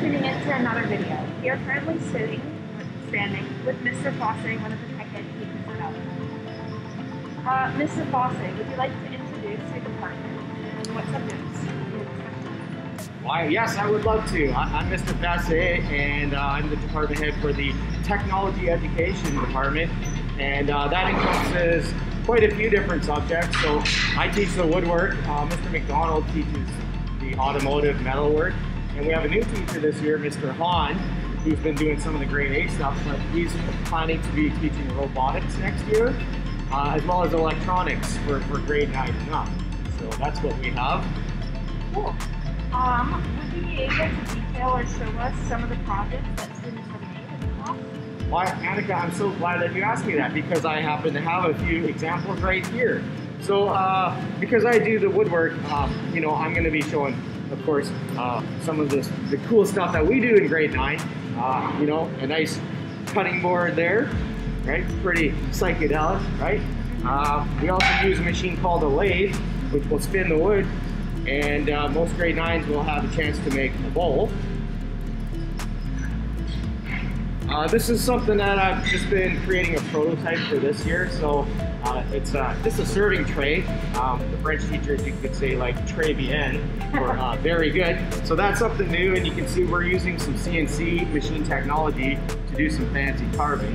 tuning in to another video. We are currently standing with Mr. Fasse, one of the tech ed teachers at Mr. Fasse, would you like to introduce your department and what subjects you're expecting? Why, yes, I would love to. I'm Mr. Fasse, and I'm the department head for the Technology Education Department, and that encompasses quite a few different subjects. So I teach the woodwork, Mr. McDonald teaches the automotive metalwork, and we have a new teacher this year, Mr. Han, who's been doing some of the grade A stuff, but he's planning to be teaching robotics next year, as well as electronics for grade 9 and up. So that's what we have. Cool. Would you be able to detail or show us some of the projects that students have made in the class? Well, Annika, I'm so glad that you asked me that, because I happen to have a few examples right here. So because I do the woodwork, I'm going to be showing, of course, some of the cool stuff that we do in grade 9. A nice cutting board there, right? Pretty psychedelic, right? We also use a machine called a lathe, which will spin the wood, and most grade 9s will have a chance to make a bowl. This is something that I've just been creating a prototype for this year. So it's just a serving tray. The French teachers, you could say like très bien, or very good. So that's something new, and you can see we're using some CNC machine technology to do some fancy carving.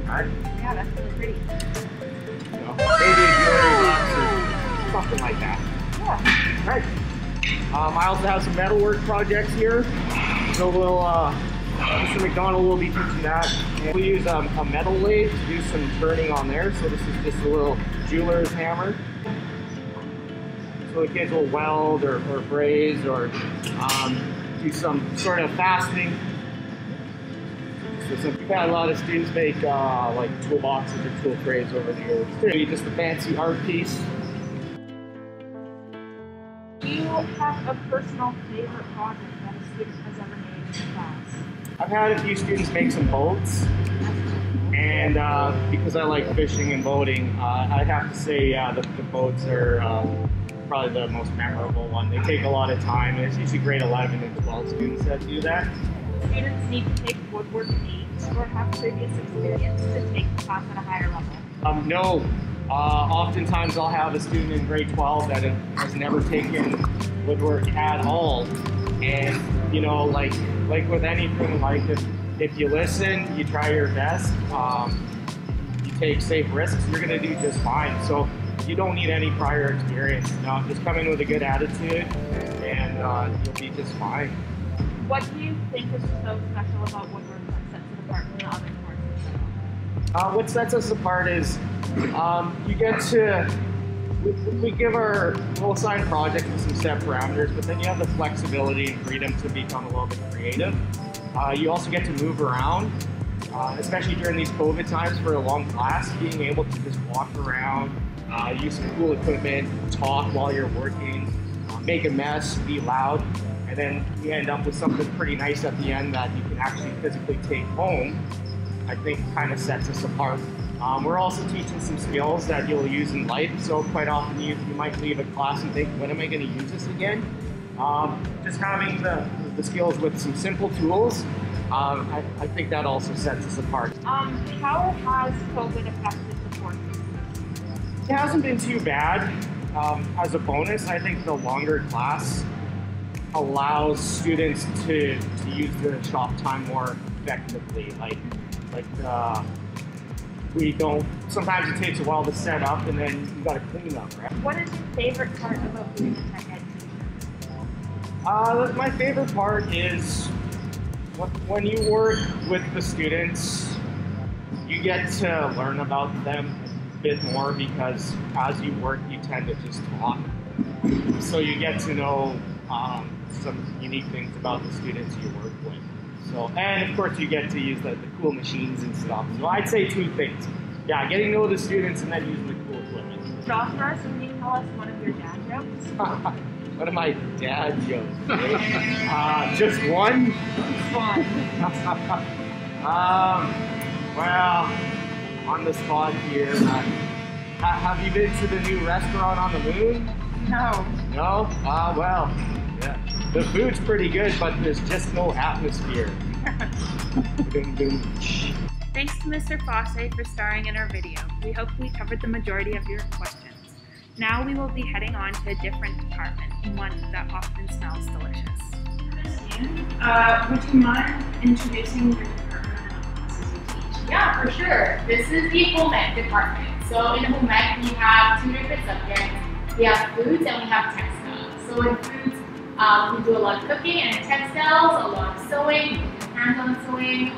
Right? Yeah, that's really pretty. Maybe a jewelry box or something like that. Yeah. Right. I also have some metalwork projects here. So we'll Mr. McDonald will be teaching that. And we use a metal lathe to do some turning on there. So this is just a little jeweler's hammer. So the kids will weld or braze or do some sort of fastening. So we've had a lot of students make like toolboxes or tool trays over the years. Maybe just a fancy art piece. Do you have a personal favorite project that a student has ever made in the class? I've had a few students make some boats, and because I like fishing and boating, I have to say the boats are probably the most memorable one. They take a lot of time, and it's usually grade 11 and 12 students that do that. Students need to take woodwork neat or have previous experience to take the class at a higher level? No. Oftentimes I'll have a student in grade 12 that has never taken woodwork at all. And like with anything in life, if you listen, you try your best, you take safe risks, you're going to do just fine. So you don't need any prior experience. Just come in with a good attitude, and you'll be just fine. What do you think is so special about woodwork that sets it apart from the other courses? What sets us apart is you get to, we'll assign projects with some set parameters, but then you have the flexibility and freedom to become a little bit creative. You also get to move around, especially during these COVID times for a long class, being able to just walk around, use some cool equipment, talk while you're working, make a mess, be loud, and then you end up with something pretty nice at the end that you can actually physically take home. I think kind of sets us apart. We're also teaching some skills that you'll use in life. So quite often you might leave a class and think, when am I going to use this again? Just having the skills with some simple tools, I think that also sets us apart. How has COVID affected the courses? It hasn't been too bad. As a bonus, I think the longer class allows students to use the shop time more effectively. Sometimes it takes a while to set up, and then you got to clean up, right? What is your favorite part about being a tech ed teacher? My favorite part is when you work with the students, you get to learn about them a bit more, because as you work, you tend to just talk. So you get to know some unique things about the students you work with. So, and of course you get to use the cool machines and stuff. So I'd say two things. Yeah, getting to know the students and then using the cool equipment. Joshua, so can you tell us one of your dad jokes? One of my dad jokes. Just one? Just one. Well, on the spot here. Have you been to the new restaurant on the moon? No. No? Well, yeah. The food's pretty good, but there's just no atmosphere. Boom, boom. Thanks to Mr. Fasse for starring in our video. We hope we covered the majority of your questions. Now we will be heading on to a different department, one that often smells delicious. Would you mind introducing your department and the classes you teach? Yeah, for sure. This is the home ec department. So in home ec, we have two different subjects. We have foods and we have textiles. So in foods, we do a lot of cooking, and in textiles, a lot of sewing. We do hands-on sewing.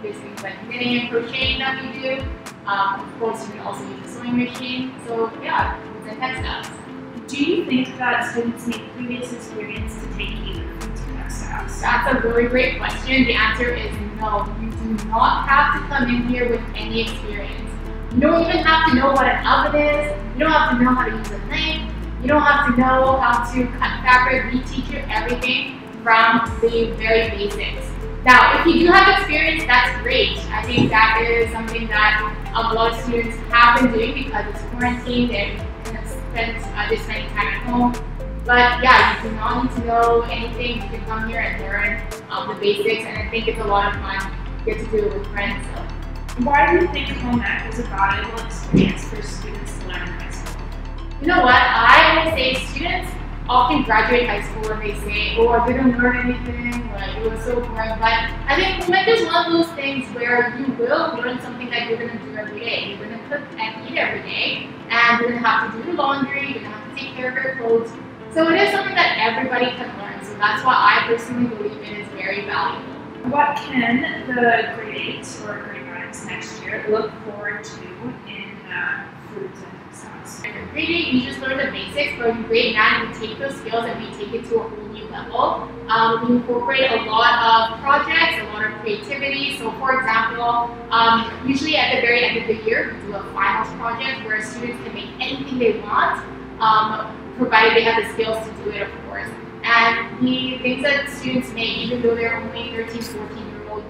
There's things like knitting and crocheting that we do. Of course, you can also use a sewing machine. So yeah, foods and textiles. Do you think that students need previous experience to take either foods or textiles? That's a really great question. The answer is no. You do not have to come in here with any experience. You don't even have to know what an oven is. You don't have to know how to use a knife. You don't have to know how to cut fabric. We teach you everything from the very basics. Now, if you do have experience, that's great. I think that is something that a lot of students have been doing because it's quarantined and they're spending time at home. But yeah, you do not need to know anything. You can come here and learn the basics, and I think it's a lot of fun. You get to do it with friends. So. Why do you think home ec is a valuable experience for students to learn in high school? You know what? I always say students often graduate high school and they say, oh, I didn't learn anything, like it was so boring. But I think home ec is one of those things where you will learn something that you're going to do every day. You're going to cook and eat every day, and you're going to have to do your laundry, you're going to have to take care of your clothes. So it is something that everybody can learn. So that's why I personally believe it is very valuable. What can the grade 8 or grade 9s next year look forward to in foods and textiles? In grade 8, you just learn the basics, but in grade 9, we take those skills and we take it to a whole new level. We incorporate a lot of projects, a lot of creativity. So for example, usually at the very end of the year, we do a finals project where students can make anything they want, provided they have the skills to do it, of course. And the things that students make, even though they're only 13, 14-year-old,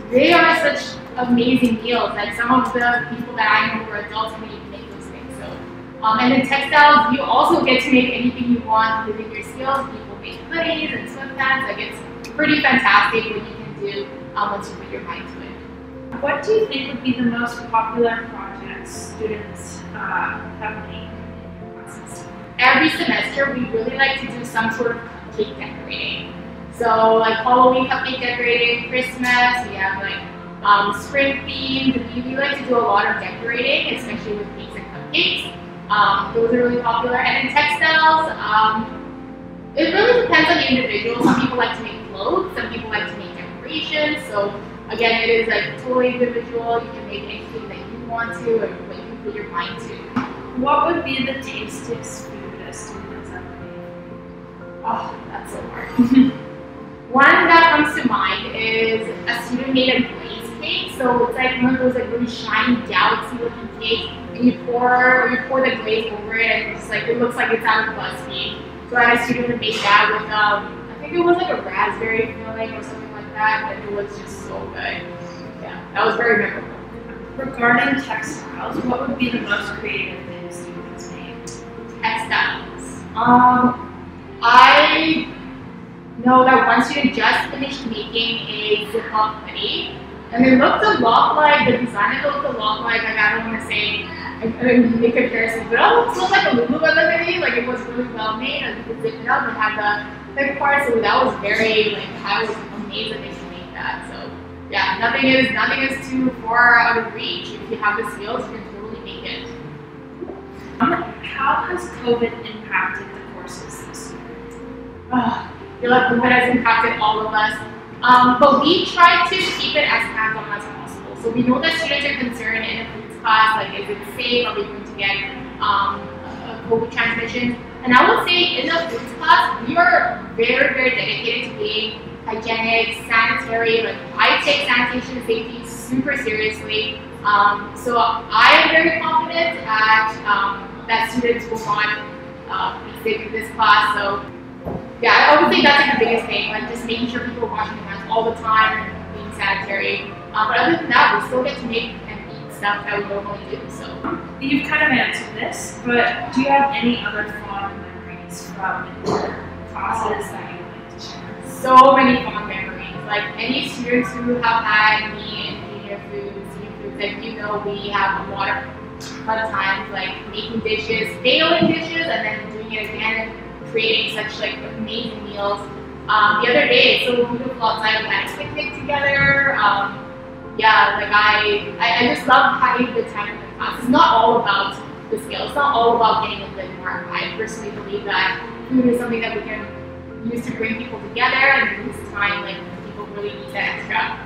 they are such amazing meals. Like some of the people that I know who are adults can even make those things. So, and in textiles, you also get to make anything you want within your skills. People make hoodies and swim pants. Like it's pretty fantastic what you can do once you put your mind to it. What do you think would be the most popular projects students have made in your classes? Every semester, we really like to do some sort of cupcake decorating. So like Halloween cupcake decorating, Christmas, we have like spring themed. We like to do a lot of decorating, especially with cakes and cupcakes. Those are really popular. And in textiles, it really depends on the individual. Some people like to make clothes, some people like to make decorations. So again, it is like totally individual. You can make anything that you want to and what you put your mind to. What would be the tastiest food a student has ever made? Oh, that's so hard. One that comes to mind is a student made a glaze cake. So it's like one of those like really shiny, galaxy looking cakes, and you pour the glaze over it, and it's like it looks like it's out of BuzzFeed. So I had a student who made that with I think it was like a raspberry filling or something like that, and it was just so good. Yeah, that was very memorable. Regarding textiles, what would be the most creative thing students made? Textiles. I know that one student just finished making a zip-up hoodie, and it looked a lot like, the design looked a lot like I don't want to say, I make comparisons, but it almost looked like a Lululemon hoodie, like it was really well made, and you could zip it up and have the thick part, so that was very, like, I was amazed that they could make that, so yeah, nothing is too far out of reach. If you have the skills, you can totally make it. How has COVID impacted the courses this year? I feel like COVID has impacted all of us, but we try to keep it as hands-on as possible. So we know that students are concerned in a foods class, like is it safe, are we going to get COVID transmission? And I would say in the foods class, we are very, very dedicated to being hygienic, sanitary. Like I take sanitation and safety super seriously. So I am very confident that students will not be sick in this class. So yeah, I would say that's like the biggest thing, like just making sure people are washing their hands all the time and being sanitary. But other than that, we still get to make and eat stuff that we normally do. So you've kind of answered this, but do you have any other fond memories from your classes that you went to? So many fond memories. Like any students who have had me in senior foods, like we have a lot of times like making dishes, failing dishes, and then doing it again and creating such like amazing meals. The other day, it's so beautiful outside. We had a picnic together. Yeah, like I just love having a good time in the class. It's not all about the skills. It's not all about getting a good mark. I personally believe that food is something that we can use to bring people together, and this time, like people really need that extra,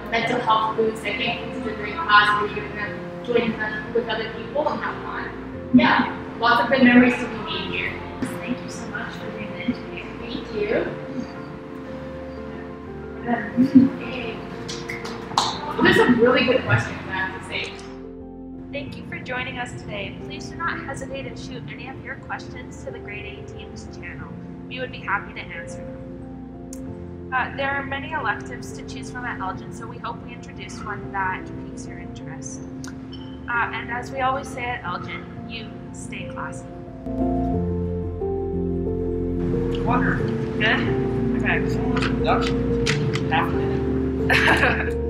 mental health boost. I think this is a great class where you're gonna join with other people and have fun. Yeah, lots of good memories to be made here. Thank you so much for being the interview. Thank you. There's some really good questions, I have to say. Thank you for joining us today. Please do not hesitate and shoot any of your questions to the Grade A Team's channel. We would be happy to answer them. There are many electives to choose from at Elgin, so we hope we introduce one that piques your interest. And as we always say at Elgin, you stay classy. Wonderful. Good? Okay. Introduction. Half a minute.